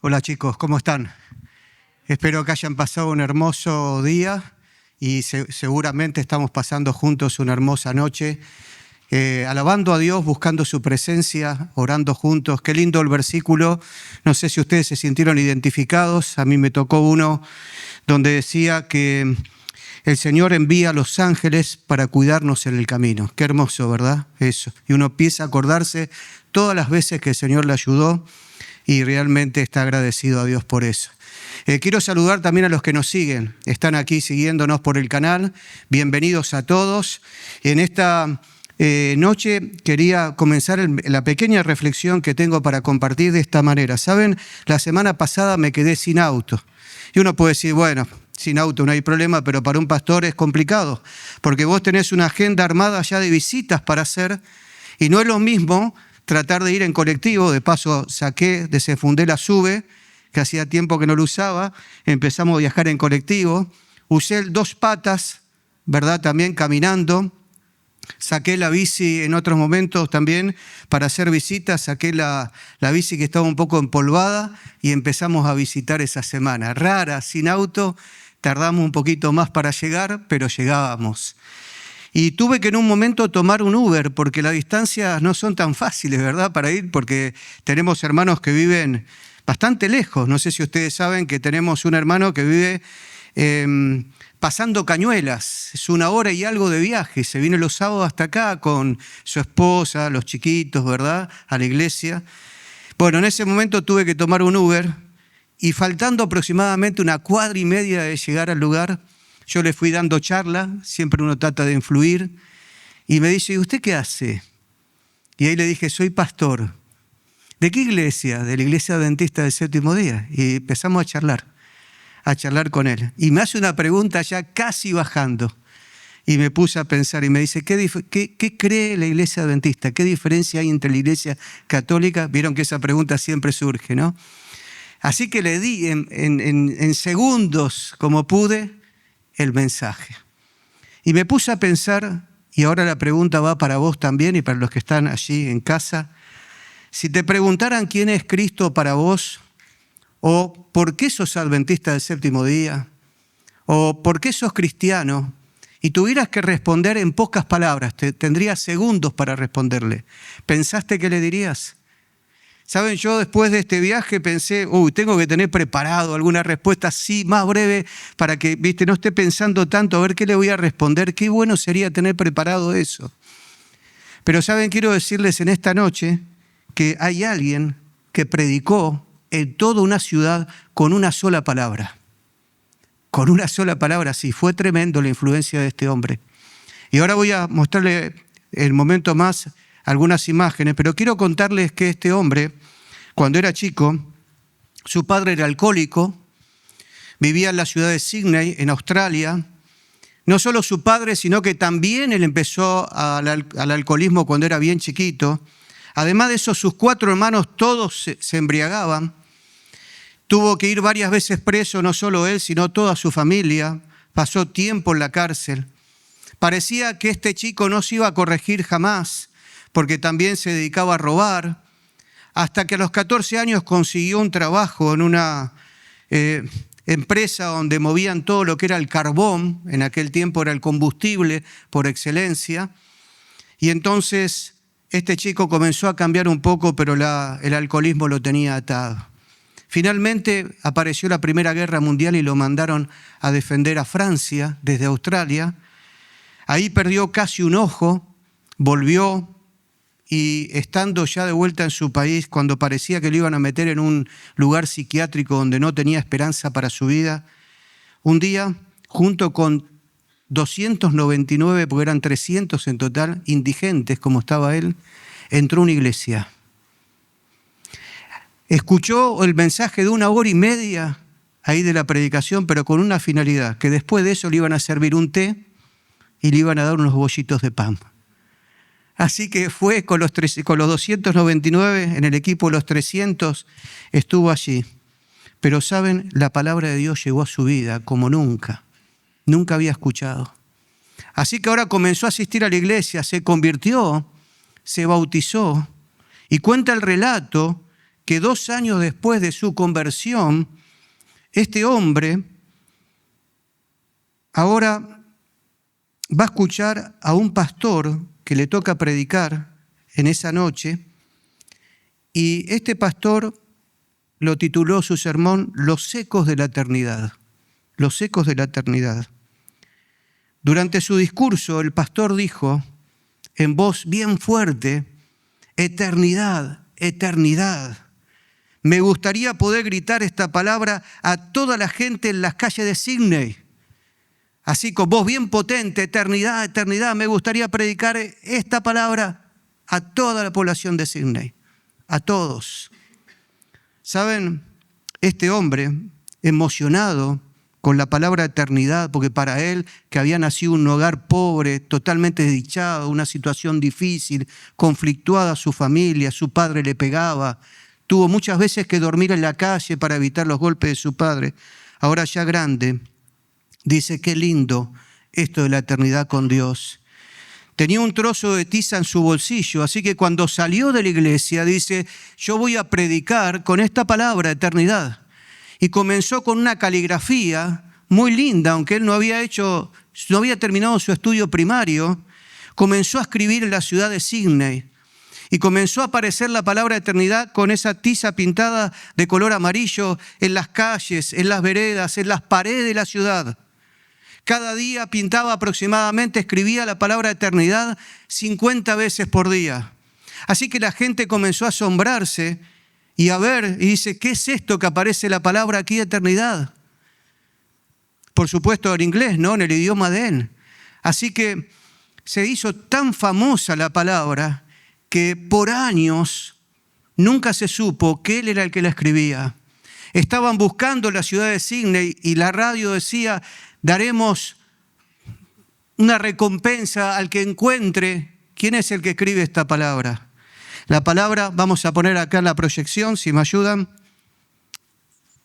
Hola chicos, ¿cómo están? Espero que hayan pasado un hermoso día y seguramente estamos pasando juntos una hermosa noche, alabando a Dios, buscando su presencia, orando juntos. Qué lindo el versículo. No sé si ustedes se sintieron identificados. A mí me tocó uno donde decía que el Señor envía a los ángeles para cuidarnos en el camino. Qué hermoso, ¿verdad? Eso. Y uno empieza a acordarse todas las veces que el Señor le ayudó y realmente está agradecido a Dios por eso. Quiero saludar también a los que nos siguen. Están aquí siguiéndonos por el canal. Bienvenidos a todos. En esta noche quería comenzar la pequeña reflexión que tengo para compartir de esta manera. ¿Saben? La semana pasada me quedé sin auto. Y uno puede decir, bueno, sin auto no hay problema, pero para un pastor es complicado, porque vos tenés una agenda armada ya de visitas para hacer, y no es lo mismo tratar de ir en colectivo. De paso desenfundé la SUBE, que hacía tiempo que no lo usaba, empezamos a viajar en colectivo, usé el 2 patas, ¿verdad? También caminando, saqué la bici en otros momentos también para hacer visitas, saqué la bici que estaba un poco empolvada y empezamos a visitar esa semana. Rara, sin auto, tardamos un poquito más para llegar, pero llegábamos. Y tuve que en un momento tomar un Uber, porque las distancias no son tan fáciles, ¿verdad?, para ir, porque tenemos hermanos que viven bastante lejos. No sé si ustedes saben que tenemos un hermano que vive pasando Cañuelas. Es 1 hora y algo de viaje. Se viene los sábados hasta acá con su esposa, los chiquitos, ¿verdad?, a la iglesia. Bueno, en ese momento tuve que tomar un Uber y faltando aproximadamente 1,5 cuadras de llegar al lugar, yo le fui dando charla, siempre uno trata de influir, y me dice, ¿y usted qué hace? Y ahí le dije, soy pastor. ¿De qué iglesia? De la Iglesia Adventista del Séptimo Día. Y empezamos a charlar con él. Y me hace una pregunta ya casi bajando. Y me puse a pensar y me dice, ¿qué cree la Iglesia Adventista? ¿Qué diferencia hay entre la Iglesia Católica? Vieron que esa pregunta siempre surge, ¿no? Así que le di en segundos, como pude, el mensaje. Y me puse a pensar, y ahora la pregunta va para vos también y para los que están allí en casa. Si te preguntaran quién es Cristo para vos, o por qué sos adventista del séptimo día, o por qué sos cristiano, y tuvieras que responder en pocas palabras, tendrías segundos para responderle, ¿pensaste qué le dirías? ¿Saben? Yo después de este viaje pensé, tengo que tener preparado alguna respuesta así, más breve, para que, no esté pensando tanto, a ver qué le voy a responder. Qué bueno sería tener preparado eso. Pero, ¿saben? Quiero decirles en esta noche que hay alguien que predicó en toda una ciudad con una sola palabra. Con una sola palabra, sí. Fue tremendo la influencia de este hombre. Y ahora voy a mostrarle el momento más algunas imágenes, pero quiero contarles que este hombre, cuando era chico, su padre era alcohólico, vivía en la ciudad de Sydney, en Australia. No solo su padre, sino que también él empezó al alcoholismo cuando era bien chiquito. Además de eso, sus 4 hermanos todos se embriagaban. Tuvo que ir varias veces preso, no solo él, sino toda su familia. Pasó tiempo en la cárcel. Parecía que este chico no se iba a corregir jamás, porque también se dedicaba a robar, hasta que a los 14 años consiguió un trabajo en una empresa donde movían todo lo que era el carbón. En aquel tiempo era el combustible por excelencia. Y entonces este chico comenzó a cambiar un poco, pero el alcoholismo lo tenía atado. Finalmente apareció la Primera Guerra Mundial y lo mandaron a defender a Francia desde Australia. Ahí perdió casi un ojo, volvió y estando ya de vuelta en su país, cuando parecía que lo iban a meter en un lugar psiquiátrico donde no tenía esperanza para su vida, un día, junto con 299, porque eran 300 en total, indigentes como estaba él, entró a una iglesia. Escuchó el mensaje de 1,5 horas ahí de la predicación, pero con una finalidad, que después de eso le iban a servir un té y le iban a dar unos bollitos de pan. Así que fue con los 299, en el equipo de los 300, estuvo allí. Pero saben, la palabra de Dios llegó a su vida como nunca había escuchado. Así que ahora comenzó a asistir a la iglesia, se convirtió, se bautizó y cuenta el relato que 2 años después de su conversión, este hombre ahora va a escuchar a un pastor que le toca predicar en esa noche, y este pastor lo tituló su sermón Los ecos de la eternidad. Los ecos de la eternidad. Durante su discurso, el pastor dijo en voz bien fuerte: eternidad, eternidad. Me gustaría poder gritar esta palabra a toda la gente en las calles de Sydney. Así con voz bien potente: eternidad, eternidad. Me gustaría predicar esta palabra a toda la población de Sydney, a todos. ¿Saben? Este hombre, emocionado con la palabra eternidad, porque para él, que había nacido en un hogar pobre, totalmente desdichado, una situación difícil, conflictuada su familia, su padre le pegaba, tuvo muchas veces que dormir en la calle para evitar los golpes de su padre. Ahora ya grande, dice: qué lindo esto de la eternidad con Dios. Tenía un trozo de tiza en su bolsillo, así que cuando salió de la iglesia dice: yo voy a predicar con esta palabra, eternidad. Y comenzó con una caligrafía muy linda, aunque él no había terminado su estudio primario. Comenzó a escribir en la ciudad de Sydney y comenzó a aparecer la palabra eternidad con esa tiza pintada de color amarillo en las calles, en las veredas, en las paredes de la ciudad. Cada día pintaba aproximadamente, escribía la palabra eternidad 50 veces por día. Así que la gente comenzó a asombrarse y a ver, y dice: ¿qué es esto que aparece la palabra aquí, eternidad? Por supuesto en inglés, ¿no? En el idioma de él. Así que se hizo tan famosa la palabra que por años nunca se supo que él era el que la escribía. Estaban buscando la ciudad de Sydney y la radio decía: daremos una recompensa al que encuentre quién es el que escribe esta palabra. La palabra, vamos a poner acá en la proyección, si me ayudan.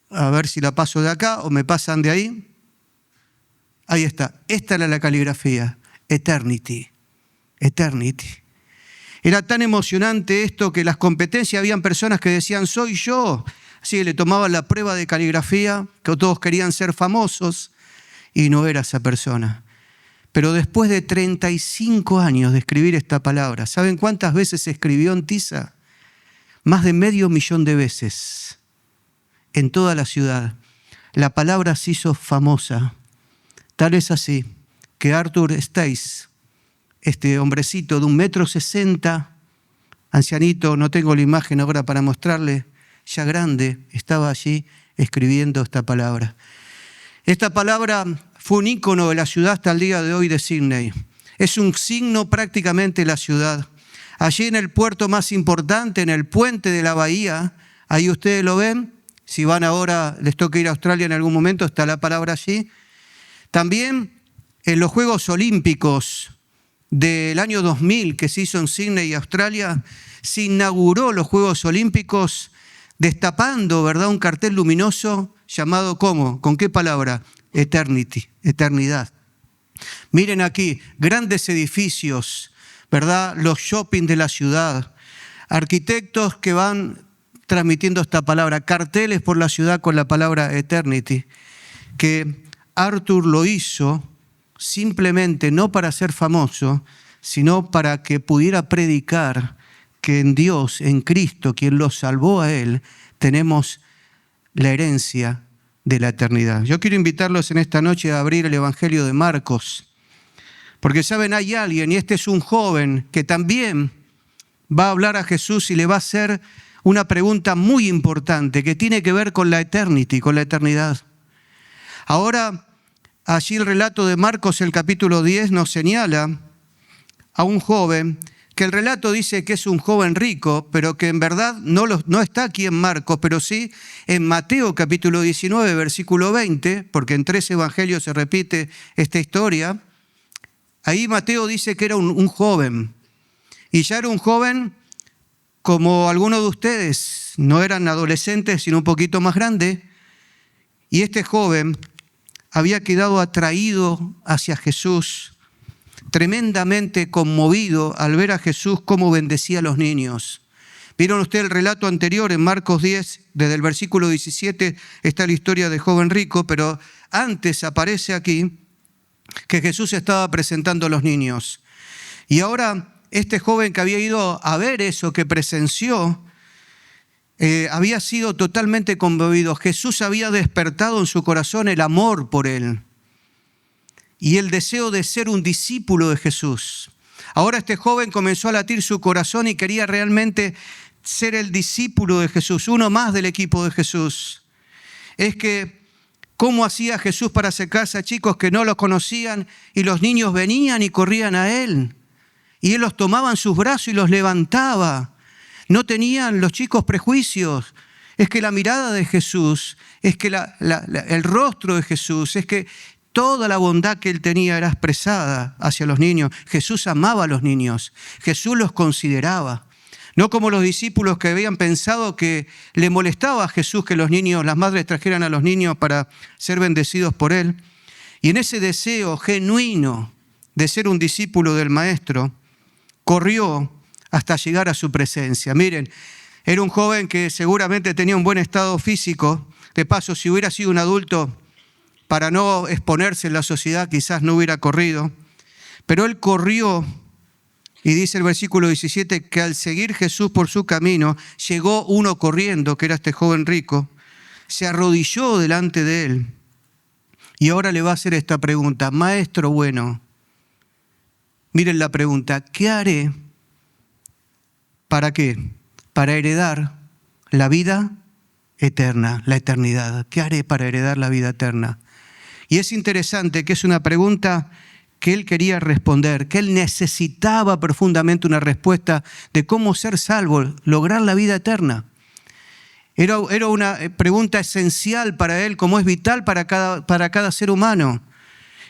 A ver si la paso de acá o me pasan de ahí. Ahí está. Esta era la caligrafía. Eternity. Eternity. Era tan emocionante esto que las competencias, habían personas que decían: soy yo. Así que le tomaban la prueba de caligrafía, que todos querían ser famosos, y no era esa persona. Pero después de 35 años de escribir esta palabra, ¿saben cuántas veces se escribió en tiza? Más de 500.000 de veces en toda la ciudad. La palabra se hizo famosa. Tal es así que Arthur Stace, este hombrecito de 1,60 m, ancianito, no tengo la imagen ahora para mostrarle, ya grande, estaba allí escribiendo esta palabra. Esta palabra fue un ícono de la ciudad hasta el día de hoy de Sydney. Es un signo prácticamente de la ciudad. Allí en el puerto más importante, en el puente de la bahía, ahí ustedes lo ven. Si van ahora, les toca ir a Australia en algún momento, está la palabra allí. También en los Juegos Olímpicos del año 2000 que se hizo en Sydney, Australia, se inauguró los Juegos Olímpicos destapando, ¿verdad?, un cartel luminoso llamado ¿cómo? ¿Con qué palabra? Eternity, eternidad. Miren aquí, grandes edificios, ¿verdad? Los shopping de la ciudad, arquitectos que van transmitiendo esta palabra, carteles por la ciudad con la palabra eternity, que Arthur lo hizo simplemente no para ser famoso, sino para que pudiera predicar que en Dios, en Cristo, quien lo salvó a él, tenemos la herencia de la eternidad. Yo quiero invitarlos en esta noche a abrir el Evangelio de Marcos, porque saben, hay alguien, y este es un joven que también va a hablar a Jesús y le va a hacer una pregunta muy importante que tiene que ver con la eternity, con la eternidad. Ahora, allí el relato de Marcos, el capítulo 10, nos señala a un joven que el relato dice que es un joven rico, pero que en verdad no está aquí en Marcos, pero sí en Mateo capítulo 19, versículo 20, porque en 3 evangelios se repite esta historia. Ahí Mateo dice que era un joven, y ya era un joven como algunos de ustedes, no eran adolescentes, sino un poquito más grande, y este joven había quedado atraído hacia Jesús, tremendamente conmovido al ver a Jesús cómo bendecía a los niños. Vieron ustedes el relato anterior en Marcos 10, desde el versículo 17 está la historia del joven rico, pero antes aparece aquí que Jesús estaba presentando a los niños. Y ahora este joven que había ido a ver eso, que presenció, había sido totalmente conmovido. Jesús había despertado en su corazón el amor por él y el deseo de ser un discípulo de Jesús. Ahora este joven comenzó a latir su corazón y quería realmente ser el discípulo de Jesús, uno más del equipo de Jesús. Es que, ¿cómo hacía Jesús para acercarse a chicos que no lo conocían y los niños venían y corrían a él? Y él los tomaba en sus brazos y los levantaba. No tenían los chicos prejuicios. Es que la mirada de Jesús, es que el rostro de Jesús, es que toda la bondad que él tenía era expresada hacia los niños. Jesús amaba a los niños. Jesús los consideraba. No como los discípulos que habían pensado que le molestaba a Jesús que los niños, las madres trajeran a los niños para ser bendecidos por él. Y en ese deseo genuino de ser un discípulo del Maestro, corrió hasta llegar a su presencia. Miren, era un joven que seguramente tenía un buen estado físico. De paso, si hubiera sido un adulto, para no exponerse en la sociedad, quizás no hubiera corrido. Pero él corrió, y dice el versículo 17, que al seguir Jesús por su camino, llegó uno corriendo, que era este joven rico, se arrodilló delante de él, y ahora le va a hacer esta pregunta: Maestro bueno, miren la pregunta, ¿qué haré? ¿Para qué? Para heredar la vida eterna, la eternidad. ¿Qué haré para heredar la vida eterna? Y es interesante que es una pregunta que él quería responder, que él necesitaba profundamente una respuesta de cómo ser salvo, lograr la vida eterna. Era una pregunta esencial para él, como es vital para cada ser humano.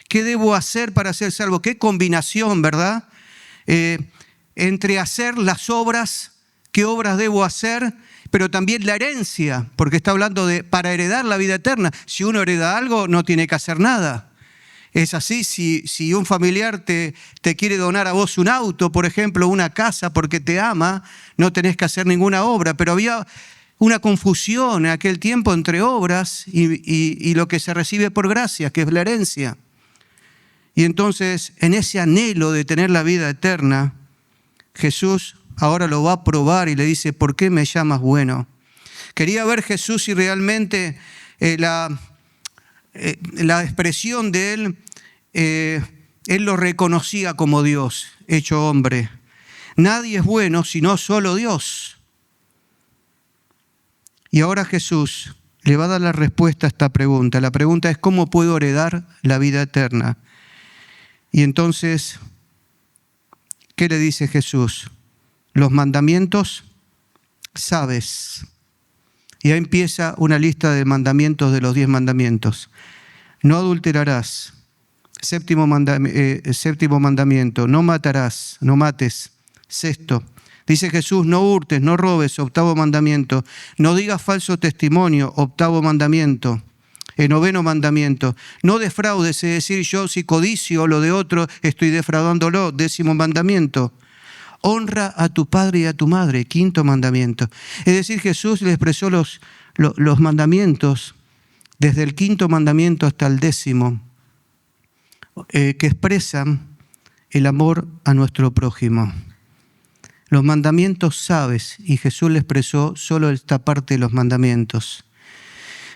¿Qué debo hacer para ser salvo? ¿Qué combinación, verdad? Entre hacer las obras, qué obras debo hacer, pero también la herencia, porque está hablando de para heredar la vida eterna. Si uno hereda algo, no tiene que hacer nada. Es así, si un familiar te quiere donar a vos un auto, por ejemplo, una casa, porque te ama, no tenés que hacer ninguna obra. Pero había una confusión en aquel tiempo entre obras y lo que se recibe por gracia, que es la herencia. Y entonces, en ese anhelo de tener la vida eterna, Jesús ahora lo va a probar y le dice: ¿por qué me llamas bueno? Quería ver Jesús si realmente la expresión de él lo reconocía como Dios, hecho hombre. Nadie es bueno sino solo Dios. Y ahora Jesús le va a dar la respuesta a esta pregunta. La pregunta es: ¿cómo puedo heredar la vida eterna? Y entonces, ¿qué le dice Jesús? Los mandamientos sabes. Y ahí empieza una lista de mandamientos de los 10 mandamientos. No adulterarás. Séptimo mandamiento. No matarás, no mates. Sexto. Dice Jesús: no hurtes, no robes. Octavo mandamiento. No digas falso testimonio. Octavo mandamiento. El noveno mandamiento. No defraudes, es decir, yo si codicio lo de otro, estoy defraudándolo. Décimo mandamiento. Honra a tu padre y a tu madre. Quinto mandamiento. Es decir, Jesús le expresó los mandamientos desde el quinto mandamiento hasta el décimo, que expresan el amor a nuestro prójimo. Los mandamientos sabes, y Jesús le expresó solo esta parte de los mandamientos.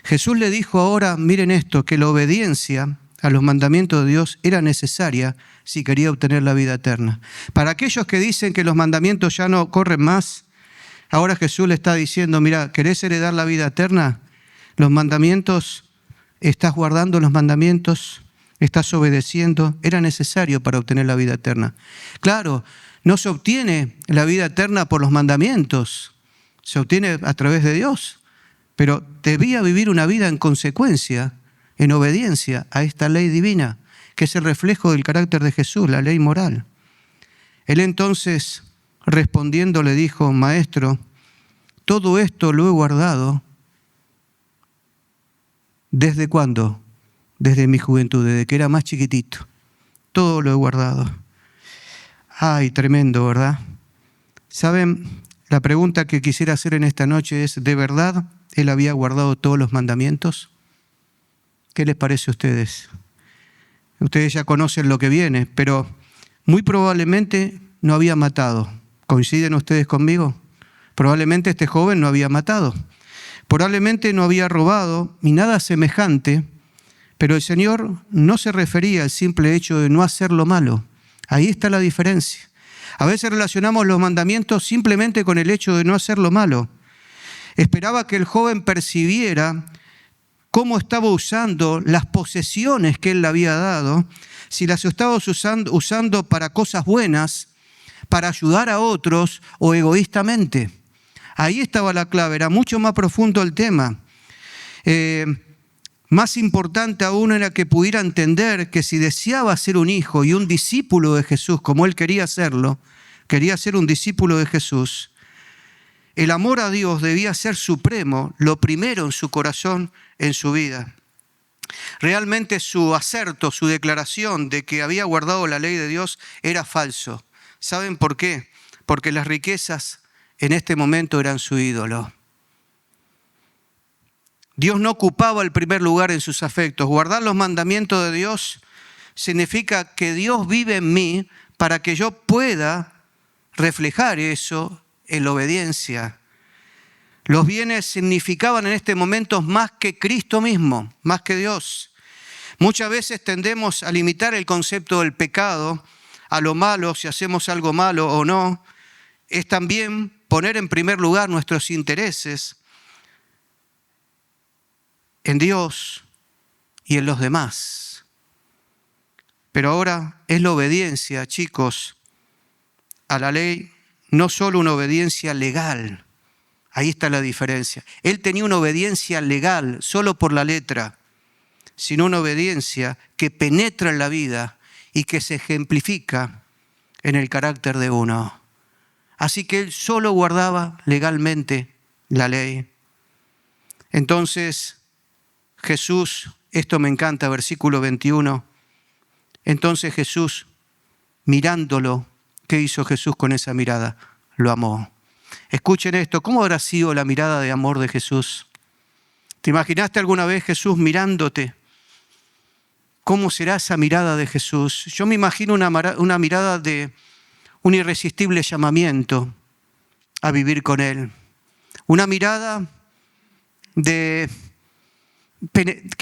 Jesús le dijo ahora, miren esto, que la obediencia a los mandamientos de Dios era necesaria si quería obtener la vida eterna. Para aquellos que dicen que los mandamientos ya no corren más, ahora Jesús le está diciendo: mira, ¿querés heredar la vida eterna? Los mandamientos, estás guardando los mandamientos, estás obedeciendo, era necesario para obtener la vida eterna. Claro, no se obtiene la vida eterna por los mandamientos, se obtiene a través de Dios, pero debía vivir una vida en consecuencia, en obediencia a esta ley divina, que es el reflejo del carácter de Jesús, la ley moral. Él entonces, respondiendo, le dijo: Maestro, todo esto lo he guardado. ¿Desde cuándo? Desde mi juventud, desde que era más chiquitito. Todo lo he guardado. Ay, tremendo, ¿verdad? Saben, La pregunta que quisiera hacer en esta noche es, ¿de verdad él había guardado todos los mandamientos? ¿Qué les parece a ustedes? Ustedes ya conocen lo que viene, pero muy probablemente no había matado. ¿Coinciden ustedes conmigo? Probablemente este joven no había matado. Probablemente no había robado ni nada semejante, pero el Señor no se refería al simple hecho de no hacer lo malo. Ahí está la diferencia. A veces relacionamos los mandamientos simplemente con el hecho de no hacer lo malo. Esperaba que el joven percibiera cómo estaba usando las posesiones que él le había dado, si las estaba usando para cosas buenas, para ayudar a otros o egoístamente. Ahí estaba la clave, era mucho más profundo el tema. Más importante aún era que pudiera entender que si deseaba ser un hijo y un discípulo de Jesús, como él quería serlo, quería ser un discípulo de Jesús, el amor a Dios debía ser supremo, lo primero en su corazón, en su vida. Realmente su aserto, su declaración de que había guardado la ley de Dios era falso. ¿Saben por qué? Porque las riquezas en este momento eran su ídolo. Dios no ocupaba el primer lugar en sus afectos. Guardar los mandamientos de Dios significa que Dios vive en mí para que yo pueda reflejar eso en la obediencia. Los bienes significaban en este momento más que Cristo mismo, más que Dios. Muchas veces tendemos a limitar el concepto del pecado a lo malo, si hacemos algo malo o no. Es también poner en primer lugar nuestros intereses en Dios y en los demás. Pero ahora es la obediencia, chicos, a la ley, no solo una obediencia legal. Ahí está la diferencia. Él tenía una obediencia legal solo por la letra, sino una obediencia que penetra en la vida y que se ejemplifica en el carácter de uno. Así que él solo guardaba legalmente la ley. Entonces Jesús, esto me encanta, versículo 21. Entonces Jesús, mirándolo, ¿qué hizo Jesús con esa mirada? Lo amó. Escuchen esto, ¿cómo habrá sido la mirada de amor de Jesús? ¿Te imaginaste alguna vez Jesús mirándote? ¿Cómo será esa mirada de Jesús? Yo me imagino una mirada de un irresistible llamamiento a vivir con Él. Una mirada que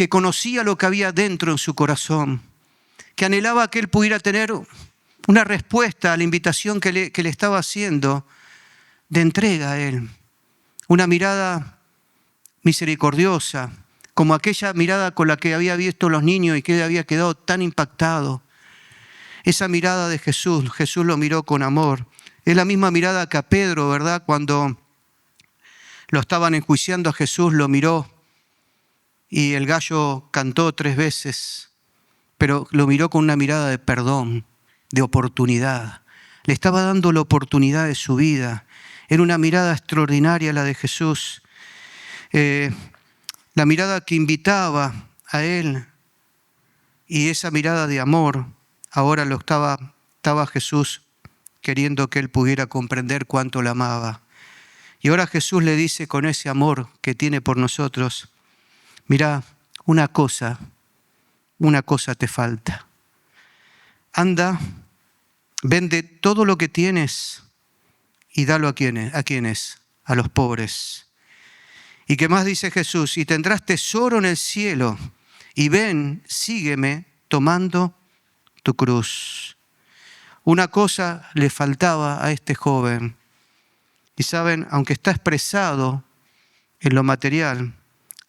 conocía lo que había dentro en su corazón, que anhelaba que Él pudiera tener una respuesta a la invitación que le estaba haciendo de entrega a Él. Una mirada misericordiosa, como aquella mirada con la que había visto los niños y que él había quedado tan impactado. Esa mirada de Jesús, Jesús lo miró con amor. Es la misma mirada que a Pedro, ¿verdad? Cuando lo estaban enjuiciando a Jesús, lo miró y el gallo cantó 3 veces, pero lo miró con una mirada de perdón, de oportunidad. Le estaba dando la oportunidad de su vida. Era una mirada extraordinaria la de Jesús. La mirada que invitaba a Él y esa mirada de amor, ahora estaba Jesús queriendo que Él pudiera comprender cuánto la amaba. Y ahora Jesús le dice con ese amor que tiene por nosotros, mira, una cosa te falta. Anda, vende todo lo que tienes y dalo a quienes, a los pobres. ¿Y qué más dice Jesús? Y tendrás tesoro en el cielo. Y ven, sígueme tomando tu cruz. Una cosa le faltaba a este joven. Y saben, aunque está expresado en lo material,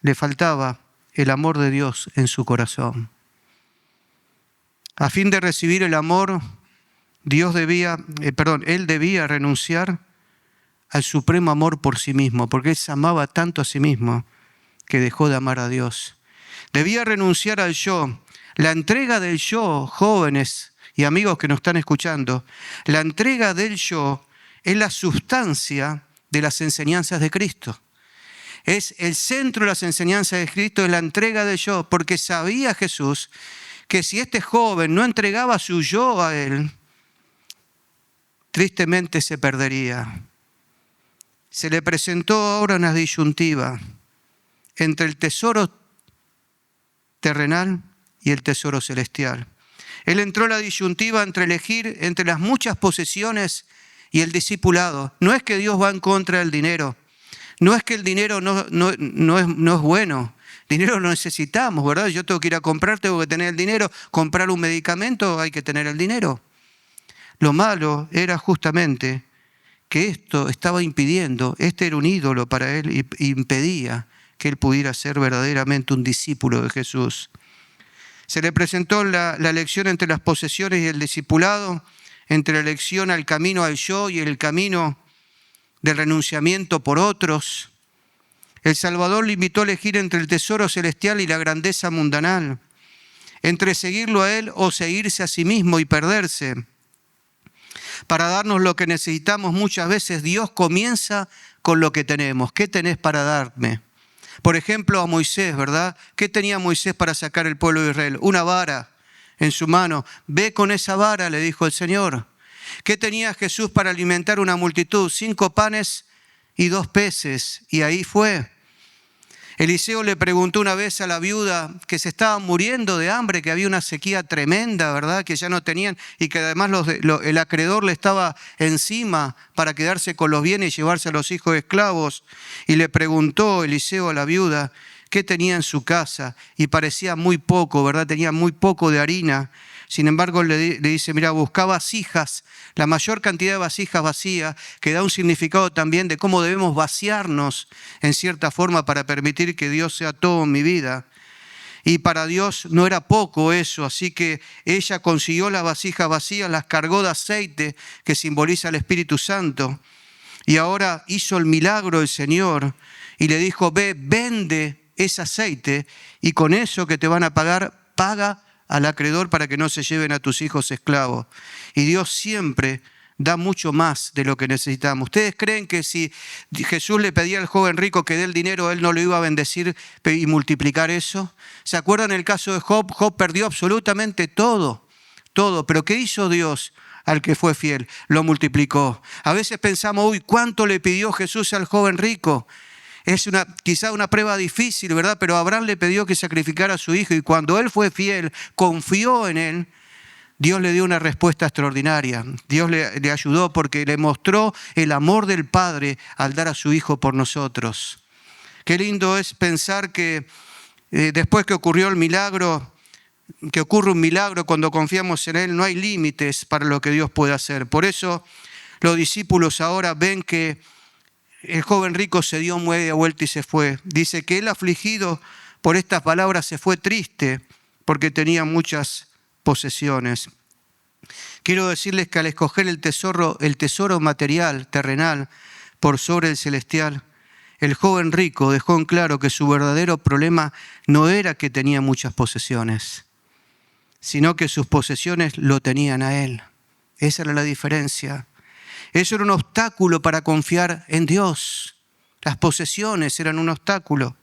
le faltaba el amor de Dios en su corazón. A fin de recibir el amor, él debía renunciar al supremo amor por sí mismo, porque él se amaba tanto a sí mismo que dejó de amar a Dios. Debía renunciar al yo. La entrega del yo, jóvenes y amigos que nos están escuchando, la entrega del yo es la sustancia de las enseñanzas de Cristo. Es el centro de las enseñanzas de Cristo, es la entrega del yo, porque sabía Jesús que si este joven no entregaba su yo a Él, tristemente se perdería. Se le presentó ahora una disyuntiva entre el tesoro terrenal y el tesoro celestial. Él entró en la disyuntiva entre elegir entre las muchas posesiones y el discipulado. No es que Dios va en contra del dinero. No es que el dinero no es bueno. Dinero lo necesitamos, ¿verdad? Yo tengo que ir a comprar, tengo que tener el dinero. Comprar un medicamento, hay que tener el dinero. Lo malo era justamente que esto estaba impidiendo, este era un ídolo para él y impedía que él pudiera ser verdaderamente un discípulo de Jesús. Se le presentó la elección entre las posesiones y el discipulado, entre la elección al camino al yo y el camino del renunciamiento por otros. El Salvador le invitó a elegir entre el tesoro celestial y la grandeza mundanal, entre seguirlo a Él o seguirse a sí mismo y perderse. Para darnos lo que necesitamos muchas veces, Dios comienza con lo que tenemos. ¿Qué tenés para darme? Por ejemplo, a Moisés, ¿verdad? ¿Qué tenía Moisés para sacar el pueblo de Israel? Una vara en su mano. Ve con esa vara, le dijo el Señor. ¿Qué tenía Jesús para alimentar una multitud? 5 panes y 2 peces. Y ahí fue. Eliseo le preguntó una vez a la viuda que se estaba muriendo de hambre, que había una sequía tremenda, ¿verdad? Que ya no tenían y que además el acreedor le estaba encima para quedarse con los bienes y llevarse a los hijos esclavos. Y le preguntó Eliseo a la viuda qué tenía en su casa y parecía muy poco, ¿verdad? Tenía muy poco de harina. Sin embargo, le dice, mira, busca vasijas, la mayor cantidad de vasijas vacías, que da un significado también de cómo debemos vaciarnos en cierta forma para permitir que Dios sea todo en mi vida. Y para Dios no era poco eso, así que ella consiguió las vasijas vacías, las cargó de aceite que simboliza el Espíritu Santo. Y ahora hizo el milagro el Señor y le dijo, ve, vende ese aceite y con eso que te van a pagar, paga al acreedor para que no se lleven a tus hijos esclavos. Y Dios siempre da mucho más de lo que necesitamos. ¿Ustedes creen que si Jesús le pedía al joven rico que dé el dinero, Él no lo iba a bendecir y multiplicar eso? ¿Se acuerdan el caso de Job? Job perdió absolutamente todo, pero ¿qué hizo Dios al que fue fiel? Lo multiplicó. A veces pensamos, uy, ¿cuánto le pidió Jesús al joven rico? Es quizá una prueba difícil, ¿verdad? Pero Abraham le pidió que sacrificara a su hijo y cuando él fue fiel, confió en él, Dios le dio una respuesta extraordinaria. Dios le ayudó porque le mostró el amor del Padre al dar a su hijo por nosotros. Qué lindo es pensar que después que ocurrió el milagro, que ocurre un milagro cuando confiamos en Él, no hay límites para lo que Dios puede hacer. Por eso los discípulos ahora ven que el joven rico se dio media vuelta y se fue. Dice que él, afligido por estas palabras, se fue triste porque tenía muchas posesiones. Quiero decirles que al escoger el tesoro material, terrenal, por sobre el celestial, el joven rico dejó en claro que su verdadero problema no era que tenía muchas posesiones, sino que sus posesiones lo tenían a él. Esa era la diferencia. Eso era un obstáculo para confiar en Dios. Las posesiones eran un obstáculo.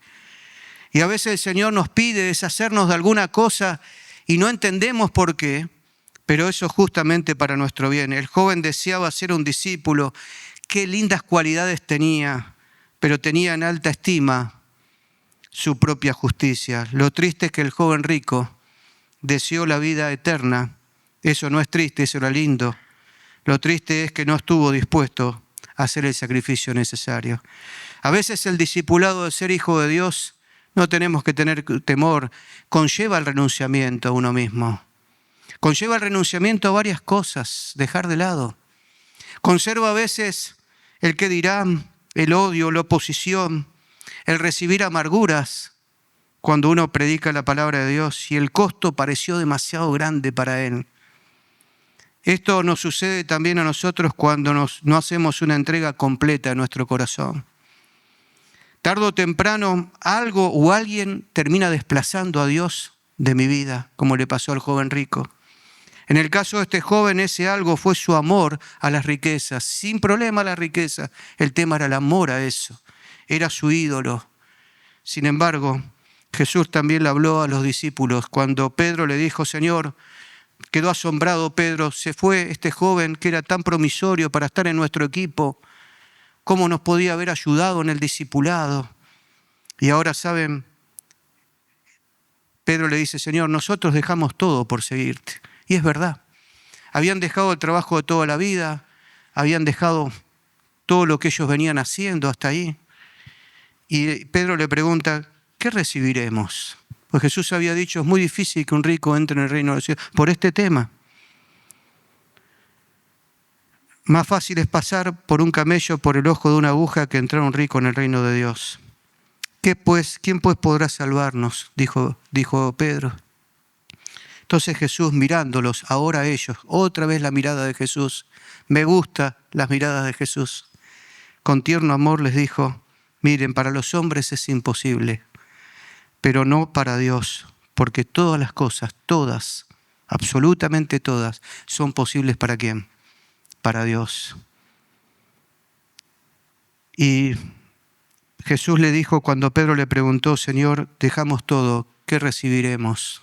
Y a veces el Señor nos pide deshacernos de alguna cosa y no entendemos por qué, pero eso es justamente para nuestro bien. El joven deseaba ser un discípulo. Qué lindas cualidades tenía, pero tenía en alta estima su propia justicia. Lo triste es que el joven rico deseó la vida eterna. Eso no es triste, eso era lindo. Lo triste es que no estuvo dispuesto a hacer el sacrificio necesario. A veces el discipulado de ser hijo de Dios, no tenemos que tener temor, conlleva el renunciamiento a uno mismo. Conlleva el renunciamiento a varias cosas, dejar de lado. Conserva a veces el qué dirán, el odio, la oposición, el recibir amarguras cuando uno predica la palabra de Dios y el costo pareció demasiado grande para él. Esto nos sucede también a nosotros cuando no hacemos una entrega completa de nuestro corazón. Tarde o temprano, algo o alguien termina desplazando a Dios de mi vida, como le pasó al joven rico. En el caso de este joven, ese algo fue su amor a las riquezas. Sin problema a la riqueza, el tema era el amor a eso. Era su ídolo. Sin embargo, Jesús también le habló a los discípulos. Cuando Pedro le dijo, Señor, quedó asombrado Pedro, se fue este joven que era tan promisorio para estar en nuestro equipo. cómo nos podía haber ayudado en el discipulado. Y ahora, ¿saben? Pedro le dice, Señor, nosotros dejamos todo por seguirte. Y es verdad. Habían dejado el trabajo de toda la vida, habían dejado todo lo que ellos venían haciendo hasta ahí. Y Pedro le pregunta, ¿qué recibiremos? Pues Jesús había dicho, es muy difícil que un rico entre en el reino de los cielos por este tema. Más fácil es pasar por un camello por el ojo de una aguja que entrar un rico en el reino de Dios. ¿Quién pues podrá salvarnos? Dijo Pedro. Entonces Jesús mirándolos, ahora ellos, otra vez la mirada de Jesús. Me gustan las miradas de Jesús. Con tierno amor les dijo, miren, para los hombres es imposible, pero no para Dios, porque todas las cosas, todas, absolutamente todas, son posibles ¿para quién? Para Dios. Y Jesús le dijo cuando Pedro le preguntó, Señor, dejamos todo, ¿qué recibiremos?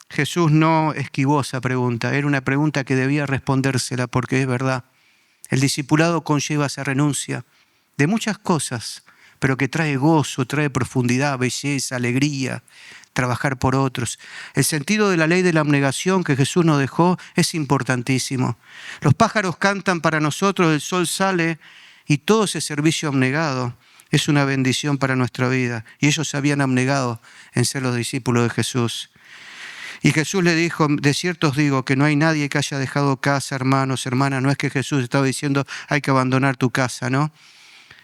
Jesús no esquivó esa pregunta, era una pregunta que debía respondérsela porque es verdad. El discipulado conlleva esa renuncia de muchas cosas, pero que trae gozo, trae profundidad, belleza, alegría, trabajar por otros. El sentido de la ley de la abnegación que Jesús nos dejó es importantísimo. Los pájaros cantan para nosotros, el sol sale y todo ese servicio abnegado es una bendición para nuestra vida. Y ellos se habían abnegado en ser los discípulos de Jesús. Y Jesús le dijo, de cierto os digo que no hay nadie que haya dejado casa, hermanos, hermanas. No es que Jesús estaba diciendo hay que abandonar tu casa, ¿no?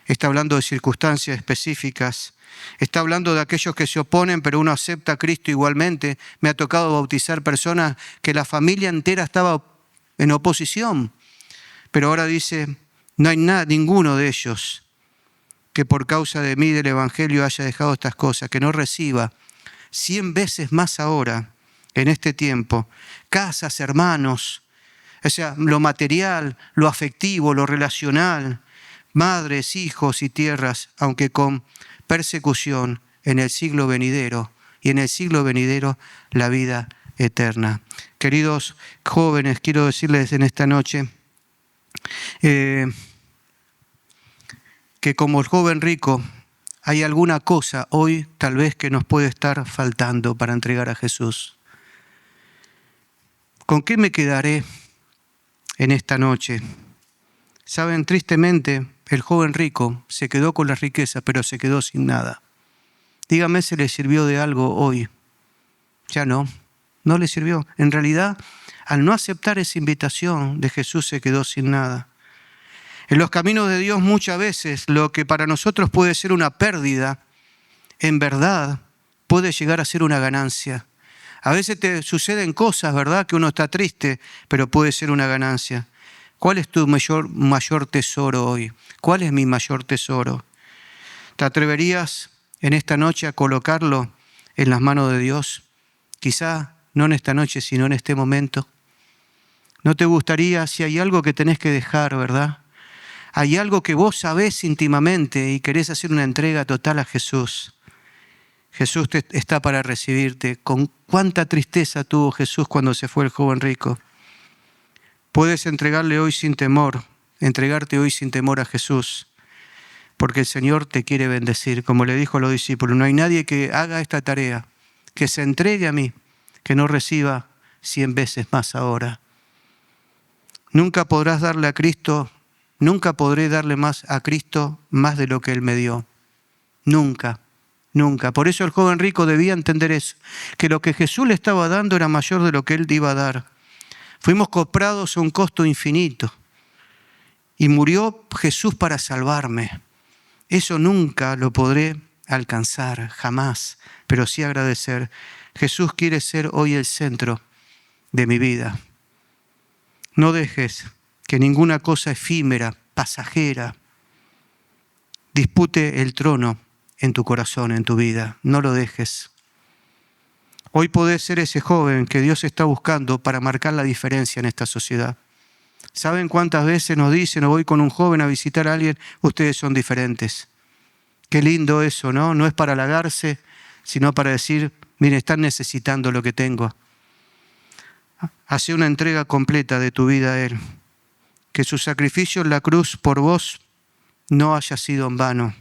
Está hablando de circunstancias específicas. Está hablando de aquellos que se oponen, pero uno acepta a Cristo igualmente. Me ha tocado bautizar personas que la familia entera estaba en oposición. Pero ahora dice, no hay ninguno de ellos que por causa de mí, del Evangelio, haya dejado estas cosas, que no reciba 100 veces más ahora, en este tiempo, casas, hermanos, o sea, lo material, lo afectivo, lo relacional, madres, hijos y tierras, aunque con persecución en el siglo venidero, y en el siglo venidero la vida eterna. Queridos jóvenes, quiero decirles en esta noche que como el joven rico, hay alguna cosa hoy tal vez que nos puede estar faltando para entregar a Jesús. ¿Con qué me quedaré en esta noche? Saben, tristemente, el joven rico se quedó con las riquezas, pero se quedó sin nada. Dígame si le sirvió de algo hoy. Ya no le sirvió. En realidad, al no aceptar esa invitación de Jesús, se quedó sin nada. En los caminos de Dios muchas veces lo que para nosotros puede ser una pérdida, en verdad puede llegar a ser una ganancia. A veces te suceden cosas, ¿verdad? Que uno está triste, pero puede ser una ganancia. ¿Cuál es tu mayor tesoro hoy? ¿Cuál es mi mayor tesoro? ¿Te atreverías en esta noche a colocarlo en las manos de Dios? Quizá no en esta noche, sino en este momento. ¿No te gustaría, si hay algo que tenés que dejar, ¿verdad? Hay algo que vos sabés íntimamente y querés hacer una entrega total a Jesús. Jesús está para recibirte. Con cuánta tristeza tuvo Jesús cuando se fue el joven rico. Puedes entregarle hoy sin temor, entregarte hoy sin temor a Jesús, porque el Señor te quiere bendecir. Como le dijo a los discípulos, no hay nadie que haga esta tarea, que se entregue a mí, que no reciba 100 veces más ahora. Nunca podrás darle a Cristo, nunca podré darle más a Cristo más de lo que Él me dio. Nunca. Nunca. Por eso el joven rico debía entender eso, que lo que Jesús le estaba dando era mayor de lo que Él iba a dar. Fuimos comprados a un costo infinito y murió Jesús para salvarme. Eso nunca lo podré alcanzar, jamás, pero sí agradecer. Jesús quiere ser hoy el centro de mi vida. No dejes que ninguna cosa efímera, pasajera, dispute el trono en tu corazón, en tu vida. No lo dejes. Hoy podés ser ese joven que Dios está buscando para marcar la diferencia en esta sociedad. ¿Saben cuántas veces nos dicen, o voy con un joven a visitar a alguien, ustedes son diferentes? Qué lindo eso, ¿no? No es para halagarse, sino para decir, miren, están necesitando lo que tengo. Hace una entrega completa de tu vida a Él. Que su sacrificio en la cruz por vos no haya sido en vano.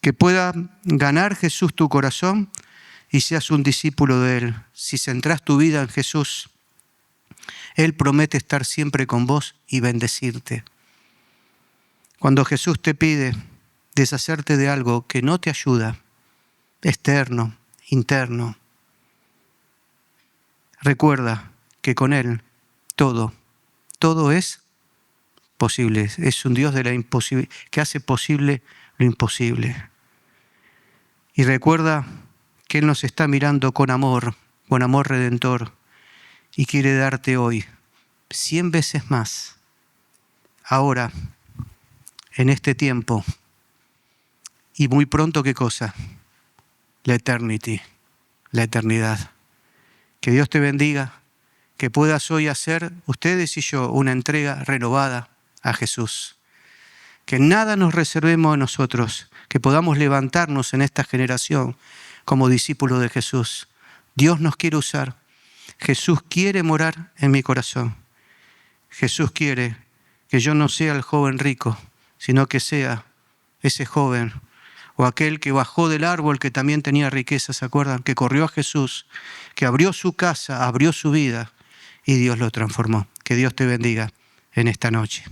Que pueda ganar Jesús tu corazón y seas un discípulo de Él. Si centrás tu vida en Jesús, Él promete estar siempre con vos y bendecirte. Cuando Jesús te pide deshacerte de algo que no te ayuda, externo, interno, recuerda que con Él todo es posible. Es un Dios de la que hace posible lo imposible. Y recuerda que Él nos está mirando con amor redentor, y quiere darte hoy 100 veces más. Ahora, en este tiempo, y muy pronto, ¿qué cosa? La eternidad. Que Dios te bendiga, que puedas hoy hacer, ustedes y yo, una entrega renovada a Jesús. Que nada nos reservemos a nosotros, que podamos levantarnos en esta generación como discípulos de Jesús. Dios nos quiere usar. Jesús quiere morar en mi corazón. Jesús quiere que yo no sea el joven rico, sino que sea ese joven o aquel que bajó del árbol que también tenía riqueza, ¿se acuerdan? Que corrió a Jesús, que abrió su casa, abrió su vida y Dios lo transformó. Que Dios te bendiga en esta noche.